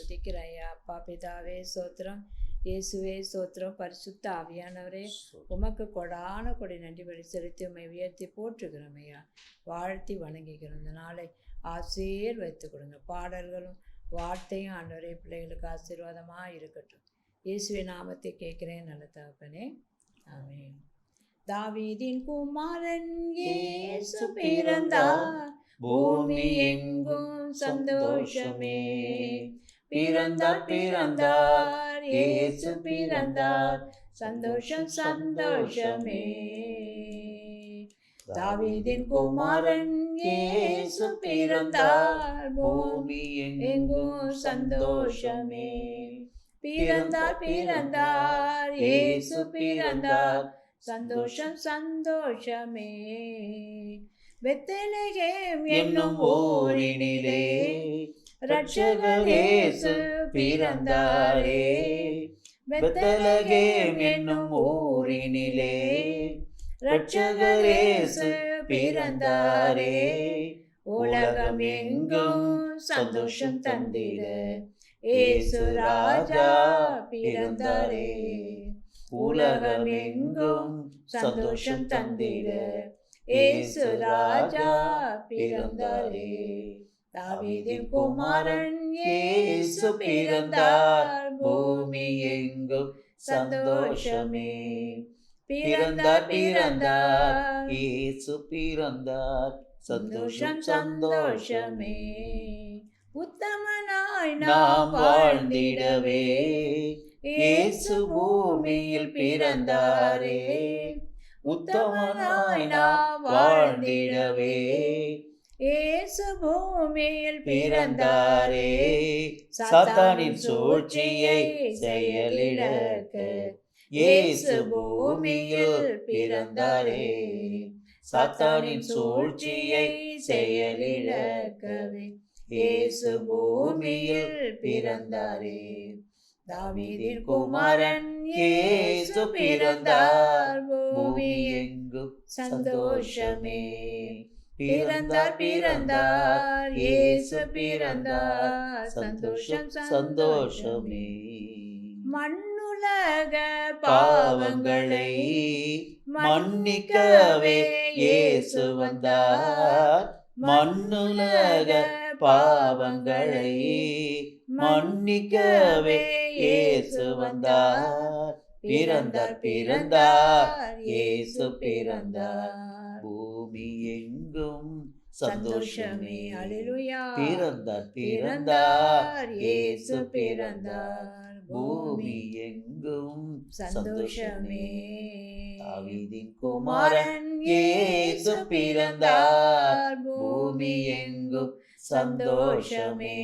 துதிக்கிறேன் ஐயா. அப்பா பிதாவே சோத்திரம், இயேசுவே சோத்திரம், பரிசுத்த ஆவியானவரே உமக்கு கொடான கொடி நன்றி பலி செலுத்தி உம்மை உயர்த்தி போற்றுகிறோம் ஐயா. வாழ்த்தி வணங்குகிறோம். இந்த நாளை ஆசீர்வதித்து கொடுங்க. பாடல்களும் வார்த்தையும் ஆண்டவரே பிள்ளைகளுக்கு ஆசீர்வாதமாக இருக்கட்டும். இயேசுவின் நாமத்தை கேட்கிறேன் நல்ல தகப்பனே, ஆமென். தாவீதின் குமாரன் இயேசு பிறந்தார், பூமி எங்கும் சந்தோஷமே. பிறந்தார் பிறந்தார் இயேசு பிறந்தார், சந்தோஷம் சந்தோஷமே. தாவீதின் குமாரன் இயேசு பிறந்தார், பூமி எங்கும் சந்தோஷமே. பிறந்தார் பிறந்தார் இயேசு பிறந்தார், சந்தோஷம் சந்தோஷமே. பெத்லகேம் என்னும் ஊரினிலே இரட்சகர் இயேசு பிறந்தாரே. பெத்லகேம் என்னும் ஊரினிலே இரட்சகர் இயேசு பிறந்தாரே. உலகம் எங்கும் சந்தோஷம் தந்திட இயேசு ராஜா பிறந்தாரே. உலகம் எங்கும் சந்தோஷம் தந்திட இயேசு ராஜா பிறந்தாரே. தாவீதின் குமாரன் இயேசு பிறந்தார், பூமி எங்கும் சந்தோஷமே. பிறந்தார் பிறந்தார் இயேசு பிறந்தார், சந்தோஷம் சந்தோஷமே. உத்தமனாய் நாம் வாழ்ந்திடவே இயேசு பூமியில் பிறந்தாரே. உத்தமனாய் நாம் வாழ்ந்திடவே இயேசு பூமியில் பிறந்தாரே. சாத்தானின் சூழ்ச்சியை செயலிழக்க இயேசு பூமியில் பிறந்தாரே. சாத்தானின் சூழ்ச்சியை செயலிழக்கவே இயேசு பூமியில் பிறந்தாரே. தாவீதின் குமாரன் இயேசு பிறந்தார், பூமி எங்கும் சந்தோஷமே. பிறந்தார் பிறந்தார் இயேசு பிறந்தார், சந்தோஷம் சந்தோஷமே. மண்ணுலக பாவங்களை மன்னிக்கவே இயேசு வந்தார். மண்ணுலக பாவங்களை மன்னிக்கவே இயேசு வந்தார். பிறந்தார் பிறந்தார் இயேசு பிறந்தார், பூமி எங்கும் சந்தோஷமே. அல்லேலூயா. பிறந்தார் பிறந்தார் இயேசு பிறந்தார், பூமி எங்கும் சந்தோஷமே. தாவீதின் குமாரன் இயேசு பிறந்தார், பூமி எங்கும் சந்தோஷமே.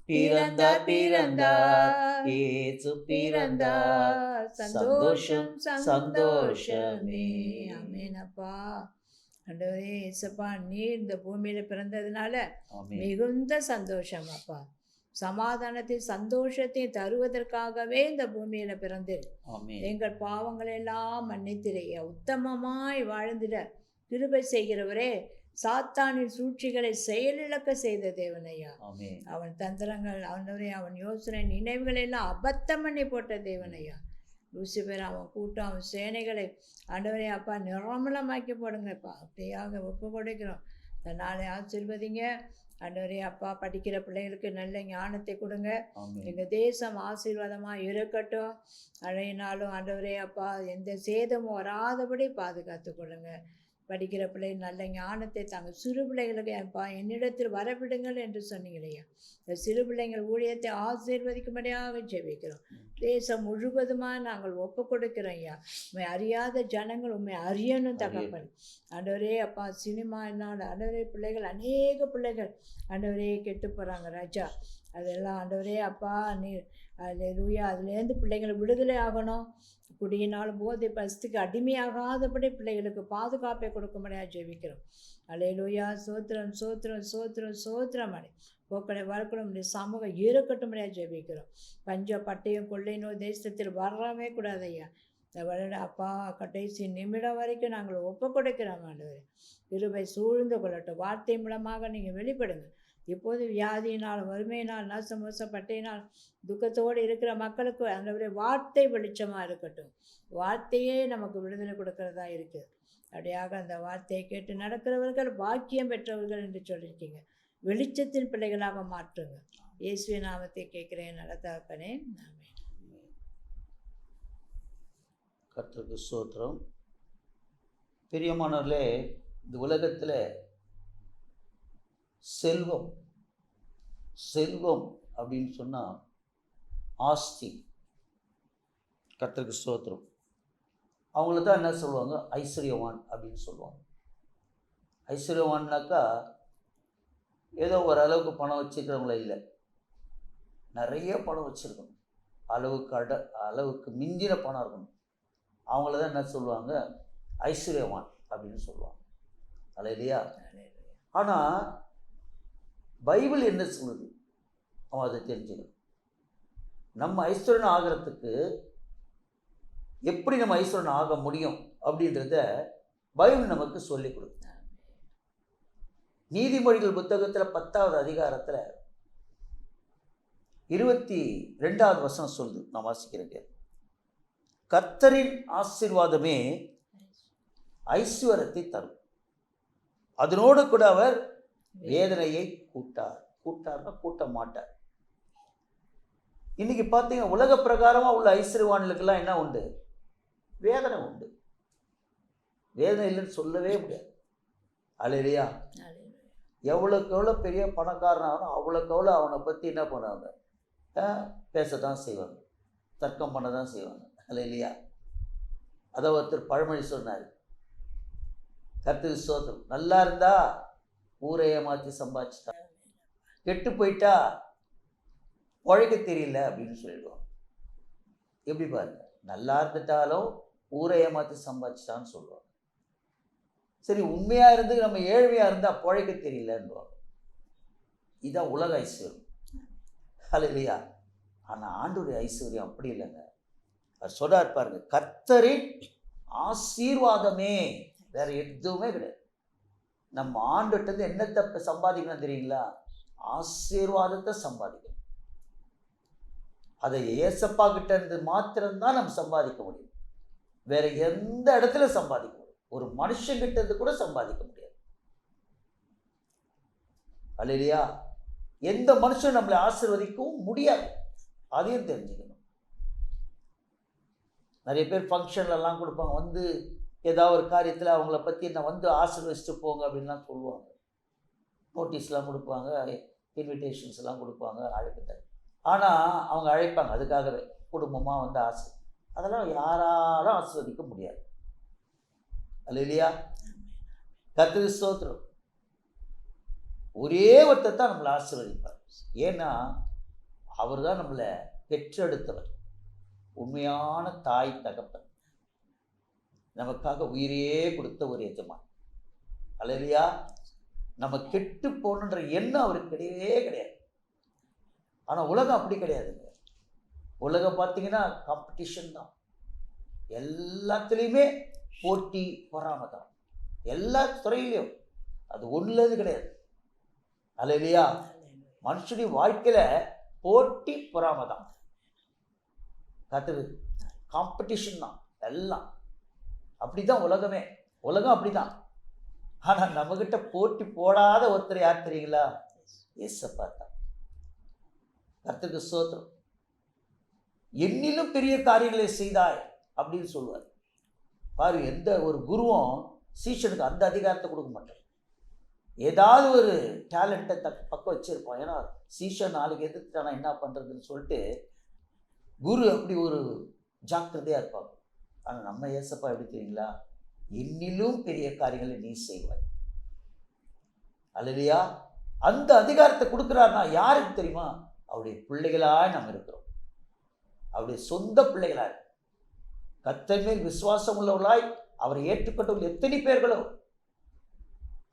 பிறந்தார் பிறந்தார் இயேசு பிறந்தார், சந்தோஷம் சந்தோஷமே. ஆமென் அப்பா. ஆண்டவரே இயேசுப்பா, நீர் இந்த பூமியில பிறந்ததுனால மிகுந்த சந்தோஷம் அப்பா. சமாதானத்தையும் சந்தோஷத்தையும் தருவதற்காகவே இந்த பூமியில பிறந்து எங்கள் பாவங்களை எல்லாம் மன்னித்திரைய உத்தமமாய் வாழ்ந்திட கிருபை செய்கிறவரே. சாத்தானின் சூழ்ச்சிகளை செயலிழக்க செய்த தேவனையா. அவன் தந்திரங்கள் ஆண்டவரே, அவன் யோசனை நினைவுகளை எல்லாம் அபத்தம் பண்ணி போட்ட தேவனையா. லூசிபர் அவன் கூட்டம் அவன் சேனைகளை ஆண்டவரே அப்பா நிர்மலமாக்கி போடுங்கப்பா. அப்படியாக ஒப்பு கொடுக்கிறோம். இந்த நாளை ஆசீர்வதிங்க ஆண்டவரே அப்பா. படிக்கிற பிள்ளைகளுக்கு நல்ல ஞானத்தை கொடுங்க. எங்கள் தேசம் ஆசீர்வாதமாக இருக்கட்டும். அழையினாலும் ஆண்டவரே அப்பா எந்த சேதமும் வராதபடி பாதுகாத்து கொள்ளுங்க. படிக்கிற பிள்ளை நல்ல ஞானத்தை தாங்க. சிறு பிள்ளைகளுக்கு அப்பா என்னிடத்தில் வரவிடுங்கள் என்று சொன்னீங்களையா. இந்த சிறு பிள்ளைங்கள் ஊழியத்தை ஆசீர்வதிக்கும்படியாக ஜெபிக்கிறோம். தேசம் முழுவதுமாக நாங்கள் ஒப்பு கொடுக்கிறோம் ஐயா. உண்மை அறியாத ஜனங்கள் உண்மை அறியணும் தகப்பன். ஆண்டவரே அப்பா சினிமா என்னால ஆண்டவரே பிள்ளைகள் அநேக பிள்ளைகள் ஆண்டவரே கெட்டு போகிறாங்க ராஜா. அதெல்லாம் ஆண்டவரே அப்பா நீர் அல்லேலூயா. அதுலேருந்து பிள்ளைங்களை விடுதலை ஆகணும். குடியினால் போதை பசத்துக்கு அடிமையாகாதபடி பிள்ளைகளுக்கு பாதுகாப்பை கொடுக்கும்படியாக ஜெபிக்கிறோம். அல்லேலூயா. சோத்திரம் சோத்திரம் சோத்திரம் சோத்திரம் அடை போக்களை வளர்க்கணும். சமூகம் இருக்கட்டும்படியாக ஜெபிக்கிறோம். பஞ்ச பட்டயம் கொள்ளை நோய் தேசத்தில் வரவே கூடாது ஐயா. இந்த வருட அப்பா கடைசி நிமிடம் வரைக்கும் நாங்கள் ஒப்பு கொடுக்கிறோம் ஆண்டவரே. கிருபை சூழ்ந்து கொள்ளட்டும். வார்த்தை மூலமாக நீங்கள் வெளிப்படுங்க. இப்போது வியாதியினால், வறுமையினால், நாசமோசப்பட்டையினால் துக்கத்தோடு இருக்கிற மக்களுக்கு ஆண்டவரே வார்த்தை வெளிச்சமாக இருக்கட்டும். வார்த்தையே நமக்கு விடுதலை கொடுக்கறதா இருக்குது. அப்படியாக அந்த வார்த்தையை கேட்டு நடக்கிறவர்கள் பாக்கியம் பெற்றவர்கள் என்று சொல்லியிருக்கீங்க. வெளிச்சத்தின் பிள்ளைகளாக மாற்றுங்க. இயேசுவின் நாமத்தை கேட்கிறேன் நல்ல தகப்பனே, ஆமென். கர்த்தருக்கு ஸ்தோத்திரம். பிரியமானவர்களே, இந்த உலகத்தில் செல்வம் செல்வம் அப்படின்னு சொன்னால் ஆஸ்தி. கர்த்தருக்கு ஸ்தோத்திரம். அவங்கள தான் என்ன சொல்லுவாங்க? ஐஸ்வர்யவான் அப்படின்னு சொல்லுவாங்க. ஐஸ்வர்யவான்னாக்கா ஏதோ ஓரளவுக்கு பணம் வச்சுக்கிறவங்கள இல்லை, நிறைய பணம் வச்சுருக்கணும், அளவுக்கு மிஞ்சின பணம் இருக்கணும். அவங்கள தான் என்ன சொல்லுவாங்க? ஐஸ்வர்யவான் அப்படின்னு சொல்லுவாங்க. அல்லேலூயா. ஆனால் பைபிள் என்ன சொல்லுது? அவன் அதை தெரிஞ்சுக்கணும். நம்ம ஐஸ்வர்யன் ஆகிறதுக்கு எப்படி நம்ம ஐஸ்வர்யன் ஆக முடியும் அப்படின்றத பைபிள் நமக்கு சொல்லிக் கொடுக்கும். நீதிமொழிகள் புத்தகத்தில் 10வது அதிகாரத்தில் 22வது வசனம் சொல்லுது. நான் வாசிக்கிறேன். கர்த்தரின் ஆசீர்வாதமே ஐஸ்வர்யத்தை தரும், அதனோடு கூட அவர் வேதனையை கூட்டார்னா கூட்ட மாட்டார். இன்னைக்கு பார்த்தீங்கன்னா உலக பிரகாரமாக உள்ள ஐஸ்வர்யவான்களுக்கெல்லாம் என்ன உண்டு? வேதனை உண்டு. வேதனை இல்லைன்னு சொல்லவே முடியாது. அல்லேலூயா. எவ்வளோக்கு எவ்வளோ பெரிய பணக்காரனாகணும் அவ்வளோக்கு எவ்வளோ அவனை பற்றி என்ன பண்ணுவாங்க? பேசத்தான் செய்வாங்க, தர்க்கம் பண்ண தான் செய்வாங்க. அல்லேலூயா. அதை ஒருத்தர் பழமொழி சொன்னார். கர்த்தருக்கு ஸ்தோத்திரம். நல்லா இருந்தா ஊரை ஏமாற்றி சம்பாதிச்சிட்டா, கெட்டு போயிட்டா உழைக்க தெரியல அப்படின்னு சொல்லிடுவாங்க. எப்படி பாருங்க, நல்லா இருந்துட்டாலும் ஊரை ஏமாற்றி சம்பாதிச்சிட்டான்னு சொல்லுவாங்க. சரி, உண்மையாக இருந்து நம்ம ஏழ்மையாக இருந்தால் பிழைக்க தெரியலன்னுவாங்க. இதுதான் உலக ஐஸ்வர்யம். அல்லேலூயா. ஆனால் ஆண்டவருடைய ஐஸ்வர்யம் அப்படி இல்லைங்க. அவர் சொல்றார் பாருங்க, கர்த்தரின் ஆசீர்வாதமே, வேற எதுவுமே கிடையாது. நம்ம ஆண்டுகிட்ட என்னத்தை சம்பாதிக்கணும் தெரியுங்களா? ஆசீர்வாதத்தை சம்பாதிக்கணும். அதை ஏசப்பா கிட்ட இருந்து மாத்திரம்தான் நம்ம சம்பாதிக்க முடியும். வேற எந்த இடத்துல சம்பாதிக்க முடியும்? ஒரு மனுஷங்கிட்ட இருந்து கூட சம்பாதிக்க முடியாது. அல்லேலூயா. எந்த மனுஷன் நம்மளை ஆசீர்வதிக்கவும் முடியாது. அதையும் தெரிஞ்சுக்கணும். நிறைய பேர் ஃபங்க்ஷன்லாம் கொடுப்பாங்க, வந்து ஏதாவது ஒரு காரியத்தில் அவங்கள பற்றி நான் வந்து ஆசீர்வதிச்சுட்டு போங்க அப்படின்லாம் சொல்லுவாங்க. நோட்டீஸ்லாம் கொடுப்பாங்க, இன்விடேஷன்ஸ்லாம் கொடுப்பாங்க, அழைப்பு. ஆனால் அவங்க அழைப்பாங்க அதுக்காகவே, குடும்பமாக வந்து ஆசை. அதெல்லாம் யாராலும் ஆசீர்வதிக்க முடியாது. அல்லேலூயா. கர்த்தருக்கு ஸ்தோத்திரம். ஒரே ஒருத்தர் தான் நம்மளை ஆசீர்வதிப்பார். ஏன்னா அவர் தான் நம்மளை பெற்றெடுத்தவர், உண்மையான தாய் தகப்பன், நமக்காக உயிரையே கொடுத்த ஒரு எஜமான். அல்லேலூயா. நம்ம கெட்டு போகணுன்ற எண்ணம் அவருக்கு கிடையவே கிடையாது. ஆனால் உலகம் அப்படி கிடையாதுங்க. உலகம் பார்த்தீங்கன்னா காம்படிஷன் தான், எல்லாத்துலேயுமே போட்டி பொறாமை தான், எல்லா துறையிலையும். அது ஒன்றுலேருந்து கிடையாது. அல்லேலூயா. மனுஷனுடைய வாழ்க்கையில் போட்டி பொறாமை தான், கத்துது காம்படிஷன் தான் எல்லாம். அப்படி தான் உலகமே. உலகம் அப்படி தான். ஆனால் நம்மக்கிட்ட போட்டி போடாத ஒருத்தர் யார் தெரியுங்களா? ஏசப்பா தான். கர்த்தருக்கு ஸ்தோத்திரம். என்னிலும் பெரிய காரியங்களை செய்தாய் அப்படின்னு சொல்லுவார். பாரு, எந்த ஒரு குருவும் சீஷனுக்கு அந்த அதிகாரத்தை கொடுக்க மாட்டார். ஏதாவது ஒரு டேலண்ட்டை பக்கம் வச்சிருப்பான். ஏன்னா சீஷன் நாளைக்கு எதிர்த்துட்டானா என்ன பண்ணுறதுன்னு சொல்லிட்டு குரு அப்படி ஒரு ஜாக்கிரதையாக இருப்பாங்க. ஆனால் நம்ம ஏசப்பா எப்படி தெரியுங்களா? என்னிலும் பெரிய காரியங்களை நீ செய்வாய். அல்லேலூயா. அந்த அதிகாரத்தை கொடுக்குறாருன்னா யாருக்கு தெரியுமா? அவருடைய பிள்ளைகளாய் நம்ம இருக்கிறோம், அவருடைய சொந்த பிள்ளைகளாய். கர்த்தர் மேல் விசுவாசம் உள்ளவர்களாய் அவரை ஏற்றுக்கொண்டவர்கள் எத்தனை பேர்களோ,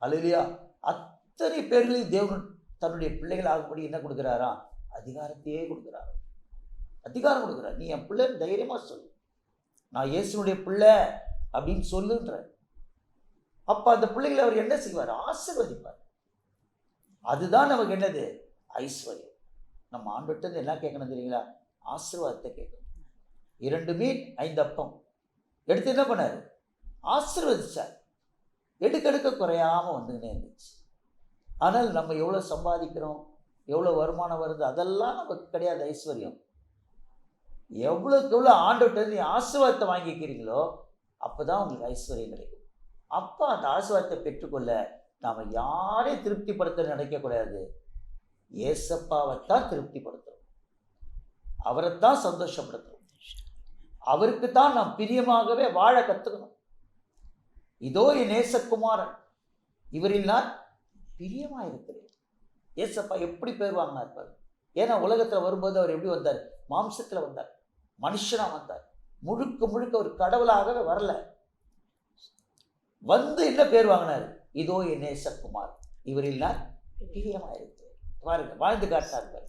அல்லேலூயா, அத்தனை பேர்களையும் தேவன் தன்னுடைய பிள்ளைகள் ஆகும்படி என்ன கொடுக்குறாரா? அதிகாரத்தையே கொடுக்குறாரு. அதிகாரம் கொடுக்குறார். நீ என் பிள்ளைன்னு தைரியமாக சொல்லு, நான் இயேசுனுடைய பிள்ளை அப்படின்னு சொல்லுன்ற. அப்போ அந்த பிள்ளைகளை அவர் என்ன செய்வார்? ஆசீர்வதிப்பார். அதுதான் நமக்கு என்னது? ஐஸ்வர்யம். நம்ம ஆண்டவர்கிட்ட என்ன கேட்கணும் தெரியுங்களா? ஆசீர்வாதத்தை கேட்கணும். 2 மீன் 5 அப்பம் எடுத்து என்ன பண்ணாரு? ஆசீர்வதிச்சார். எடுக்க குறையாமல் வந்துக்கிட்டே இருந்துச்சு. ஆனால் நம்ம எவ்வளோ சம்பாதிக்கிறோம், எவ்வளோ வருமானம் வருது, அதெல்லாம் நமக்கு கிடையாது ஐஸ்வர்யம். எவ்வளோக்கு எவ்வளோ ஆண்டவர்கிட்ட நீ ஆசீர்வாதத்தை வாங்கிக்கிறீங்களோ அப்போ தான் உங்களுக்கு ஐஸ்வர்யம் கிடைக்கும். அப்போ அந்த ஆசீர்வாதத்தை பெற்றுக்கொள்ள நாம் யாரையும் திருப்திப்படுத்த நினைக்கக்கூடாது. ஏசப்பாவைத்தான் திருப்திப்படுத்தணும், அவரைத்தான் சந்தோஷப்படுத்தணும், அவருக்கு தான் நாம் பிரியமாகவே வாழ கற்றுக்கணும். இதோ என் நேசகுமாரன், இவரில் நான் பிரியமாக இருக்கிறேன். ஏசப்பா எப்படி பேர் வாங்கினார் பாரு. ஏன்னா உலகத்தில் வரும்போது அவர் எப்படி வந்தார்? மாம்சத்தில் வந்தார், மனுஷனாக வந்தார். முழுக்க ஒரு கடவுளாகவே வரல. வந்து என்ன பேர் வாங்கினார்? இதோ என் நேசகுமார், இவரில் நான் பிரியமாக இருக்கிறேன். பாருங்க, வாழ்ந்து காட்டினார் பாரு.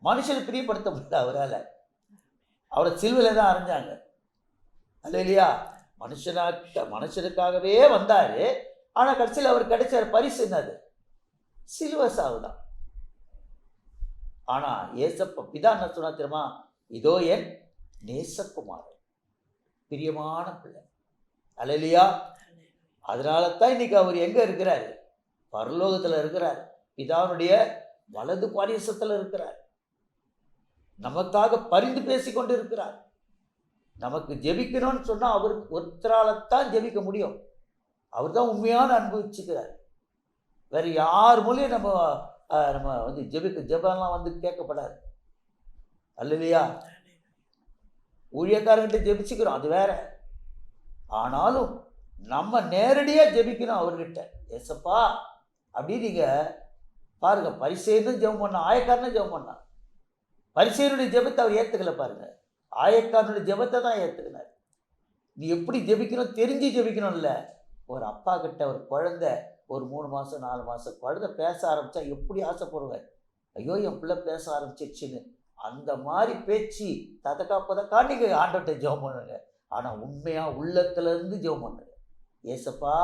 மனுஷனை பிரியப்படுத்த முடியல அவரால். அவரை சிலுவையில் தான் அரைஞ்சாங்க. அல்ல இல்லையா? மனுஷனுக்காகவே வந்தார். ஆனால் கடைசியில் அவர் கிடைச்ச பரிசு என்னது? சிலுவை சாவு தான். ஆனால் ஏசப்பா பிதா என்ன சொன்னா தெரியுமா? இதோ என் நேசகுமார், பிரியமான பிள்ளை. அல்ல இல்லையா? அதனால தான் இன்னைக்கு அவர் எங்கே இருக்கிறார்? பரலோகத்தில் இருக்கிறார், பிதாவுடைய வலது பாரிசத்தில் இருக்கிறார். நமக்காக பரிந்து பேசிக்கொண்டு இருக்கிறார். நமக்கு ஜெபிக்கணும்னு சொன்னால் அவருக்கு ஒருத்தரால்தான் ஜெபிக்க முடியும். அவர் தான் உண்மையான அனுபவிச்சுக்கிறார். வேறு யார் மூலியம் நம்ம வந்து ஜெபம்லாம் வந்து கேட்கப்படாது. அல்ல இல்லையா? ஊழியக்காரங்கிட்ட ஜெபிச்சுக்கிறோம், அது வேற. ஆனாலும் நம்ம நேரடியாக ஜெபிக்கணும் அவர்கிட்ட. ஏசப்பா அப்படின்னு நீங்கள் பாருங்க. பரிசேயனும் ஜெபம் பண்ணா, ஆயக்காரனும் ஜெபம் பண்ணா. பரிசேயனுடைய ஜெபத்தை அவர் ஏற்றுக்கல பாருங்க, ஆயக்காரனுடைய ஜெபத்தை தான் ஏற்றுக்கினார். நீ எப்படி ஜெபிக்கணும் தெரிஞ்சு ஜெபிக்கணும். இல்லை, ஒரு அப்பா கிட்ட ஒரு குழந்தை, ஒரு 3 மாதம் 4 மாதம் குழந்தை பேச ஆரம்பித்தா எப்படி ஆசைப்படுவேன்? ஐயோ என் பிள்ளை பேச ஆரம்பிச்சிருச்சுன்னு. அந்த மாதிரி பேச்சு ததக்கா நீங்கள் ஆண்டவர்கிட்ட ஜெபம் பண்ணுங்க. ஆனால் உண்மையாக உள்ளத்துலேருந்து ஜெபம் பண்ணுங்க. ஏசப்பா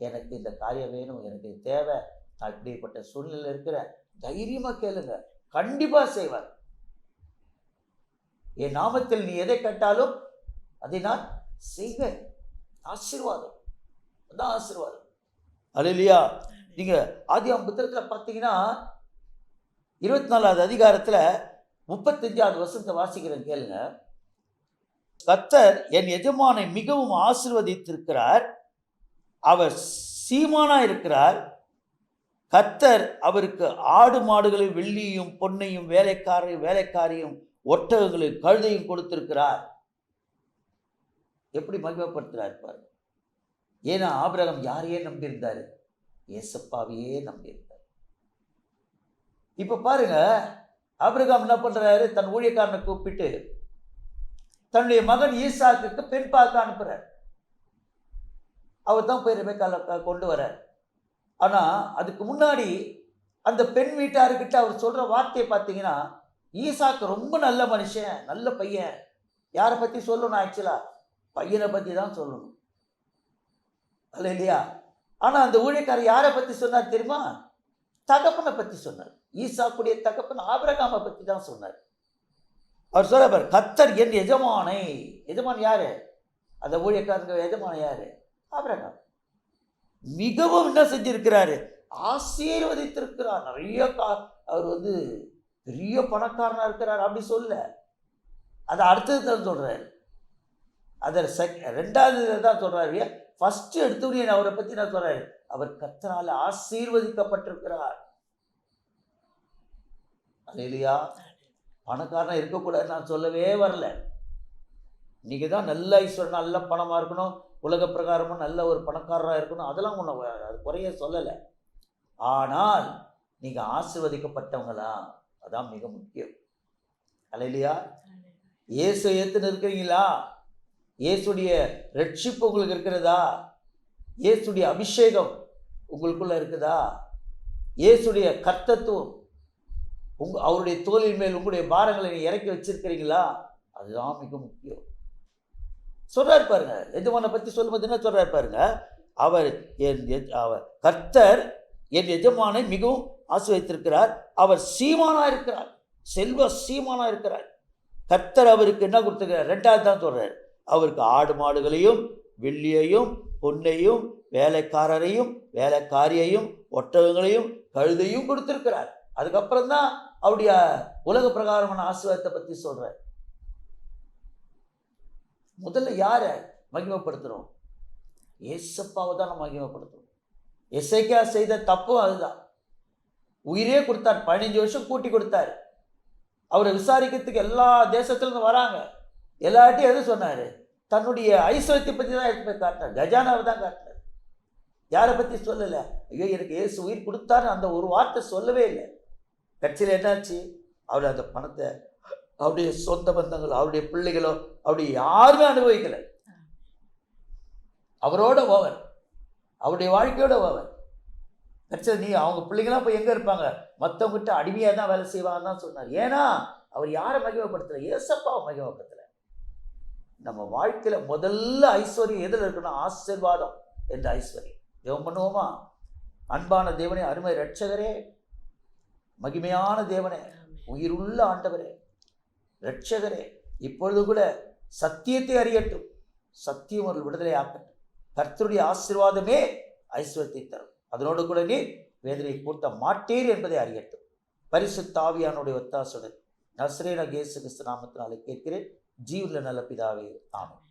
எனக்கு இந்த காரியம் வேணும், எனக்கு இது தேவை, நான் இப்படிப்பட்ட சூழ்நிலை இருக்கிறேன், தைரியமாக கேளுங்க, கண்டிப்பாக செய்வார். என் நாமத்தில் நீ எதை கேட்டாலும் அதை நான் செய்வேன். ஆசீர்வாதம், அதான் ஆசீர்வாதம். அல்லேலூயா. நீங்கள் ஆதியாகமம் புத்தகத்தில் பார்த்தீங்கன்னா 24வது அதிகாரத்தில் 35வது வசனத்தை வாசிக்கிறேன், கேளுங்க. கர்த்தர் என் எஜமானை மிகவும் ஆசீர்வதித்திருக்கிறார், அவர் சீமானா இருக்கிறார். கர்த்தர் அவருக்கு ஆடு மாடுகளையும் வெள்ளியும் பொன்னையும் வேலைக்காரையும் ஒட்டகங்களையும் கழுதையும் கொடுத்திருக்கிறார். எப்படி மகிமைப்படுத்துறாரு பாருங்க. ஏன்னா ஆபிரகாம் யாரையே நம்பியிருந்தார்? ஏசப்பாவையே நம்பியிருந்தார். இப்ப பாருங்க, ஆபிரகாம் என்ன பண்றாரு? தன் ஊழியக்காரனை கூப்பிட்டு தன்னுடைய மகன் ஈசாக்குக்கு பெண் பார்க்க அனுப்புறார். அவர் தான் போய் ரெபெக்காளை கொண்டு வர்றார். ஆனால் அதுக்கு முன்னாடி அந்த பெண் வீட்டார்கிட்ட அவர் சொல்கிற வார்த்தையை பார்த்தீங்கன்னா, ஈசாக்கு ரொம்ப நல்ல மனுஷன், நல்ல பையன். யாரை பற்றி சொல்லணும்? ஆக்சுவலாக பையனை பற்றி தான் சொல்லணும், அல்ல இல்லையா? ஆனால் அந்த ஊழியக்காரர் யாரை பற்றி சொன்னார் தெரியுமா? தகப்பனை பற்றி சொன்னார். ஈசாக்குடைய தகப்பன் ஆபிரகாமை பற்றி தான் சொன்னார். அவர் சொல்றார், கர்த்தர் என் எஜமானை. எஜமான் யாரு? அந்த ஊழியக்காரங்க எஜமான யாரு? ஆபிரகாம். மிகவும் என்ன செஞ்சிருக்கிறாரு? ஆசீர்வதித்திருக்கிறார். நிறைய அவர் வந்து பெரிய பணக்காரனா இருக்கிறார் அப்படி சொல்ல, அதை அடுத்தது தான் சொல்றாரு. அதை 2வது தான் சொல்றாரு. ஃபர்ஸ்ட் எடுத்தவனே அவரை பற்றி நான் சொல்றாரு, அவர் கர்த்தரால் ஆசீர்வதிக்கப்பட்டிருக்கிறார். அல்லேலூயா. பணக்காரனா இருக்கக்கூடாது நான் சொல்லவே வரல. இன்னைக்கு தான் நல்ல ஐஸ்வர்யம், நல்ல பணமாக இருக்கணும், உலக பிரகாரமும் நல்ல ஒரு பணக்காரராக இருக்கணும், அதெல்லாம் ஒன்று அது குறைய சொல்லலை. ஆனால் நீங்கள் ஆசீர்வதிக்கப்பட்டவங்களா, அதான் மிக முக்கியம். அல்லேலூயா. இயேசு ஏற்றுன்னு இருக்கிறீங்களா? இயேசுடைய ரட்சிப்பு உங்களுக்கு இருக்கிறதா? இயேசுடைய அபிஷேகம் உங்களுக்குள்ள இருக்குதா? இயேசுடைய கர்த்தத்துவம் அவருடைய தோளின் மேல் உங்களுடைய பாரங்களை இறக்கி வச்சிருக்கிறீங்களா? அதுதான் மிக முக்கியம். சொல்றாரு பாருங்க, எஜமானை பற்றி சொல்லும்போது என்ன சொல்றாரு பாருங்க, அவர் கர்த்தர் என் எஜமானை மிகவும் ஆசீர்வதித்திருக்கிறார். அவர் சீமானா இருக்கிறார், செல்வ சீமானா இருக்கிறார். கர்த்தர் அவருக்கு என்ன கொடுத்துருக்கிறார்? 2வது தான் சொல்றார், அவருக்கு ஆடு மாடுகளையும் வெள்ளியையும் பொன்னையும் வேலைக்காரரையும் வேலைக்காரியையும் ஒட்டகங்களையும் கழுதையும் கொடுத்திருக்கிறார். அதுக்கப்புறம் தான் அவருடைய உலக பிரகாரமான ஆசீர்வாதத்தை பற்றி சொல்றார். முதல்ல யாரை மகிமைப்படுத்துறோம்? ஏசப்பாவை தான் நம்ம மகிமைப்படுத்துறோம். எசேக்கியா செய்த தப்பும் அதுதான். உயிரே கொடுத்தார், 15 வருஷம் கூட்டி கொடுத்தார். அவரை விசாரிக்கிறதுக்கு எல்லா தேசத்துலேருந்து வராங்க. எல்லார்ட்டையும் எது சொன்னார்? தன்னுடைய ஐஸ்வர்யத்தை பற்றி தான் எடுத்து போய் காட்டினார். கஜானாவை தான் காட்டினார். யாரை பற்றி சொல்லலை. ஐயோ எனக்கு ஏசு உயிர் கொடுத்தாரு அந்த ஒரு வார்த்தை சொல்லவே இல்லை. கட்சியில் என்னாச்சு? அவர் அந்த பணத்தை அவருடைய சொந்த பந்தங்களோ அவருடைய பிள்ளைகளோ அப்படி யாருமே அனுபவிக்கலை. அவரோட ஓவர், அவருடைய வாழ்க்கையோட ஓவர். கட்சியில் நீ அவங்க பிள்ளைங்களாம் போய் எங்கே இருப்பாங்க? மற்றவங்ககிட்ட அடிமையாக தான் வேலை செய்வாங்கன்னு தான் சொன்னார். ஏன்னா அவர் யாரை மகிமைப்படுத்தலை? ஏசப்பாவை மகிமைப்படுத்தலை. நம்ம வாழ்க்கையில் முதல்ல ஐஸ்வர்யம் எதில் இருக்குன்னா ஆசீர்வாதம் என்ற ஐஸ்வர்யம். ஜெபம் பண்ணுவோமா? அன்பான தேவனே, அருமை இரட்சகரே, மகிமையான தேவனே, உயிருள்ள ஆண்டவரே, இரட்சகரே, இப்பொழுது கூட சத்தியத்தை அறியட்டும், சத்தியம் ஒரு விடுதலை ஆக்கட்டும். கர்த்தருடைய ஆசீர்வாதமே ஐஸ்வர்யத்தை தரும். அதனோடு கூட நீ வேதனை கூட்ட மாட்டீர் என்பதை அறியட்டும். பரிசுத்த ஆவியானுடைய ஒத்தாசுடன் நசரேயனாகிய இயேசு கிறிஸ்து நாமத்தினாலே கேட்கிறேன், ஜீவனுள்ள நல்ல பிதாவே, ஆமென்.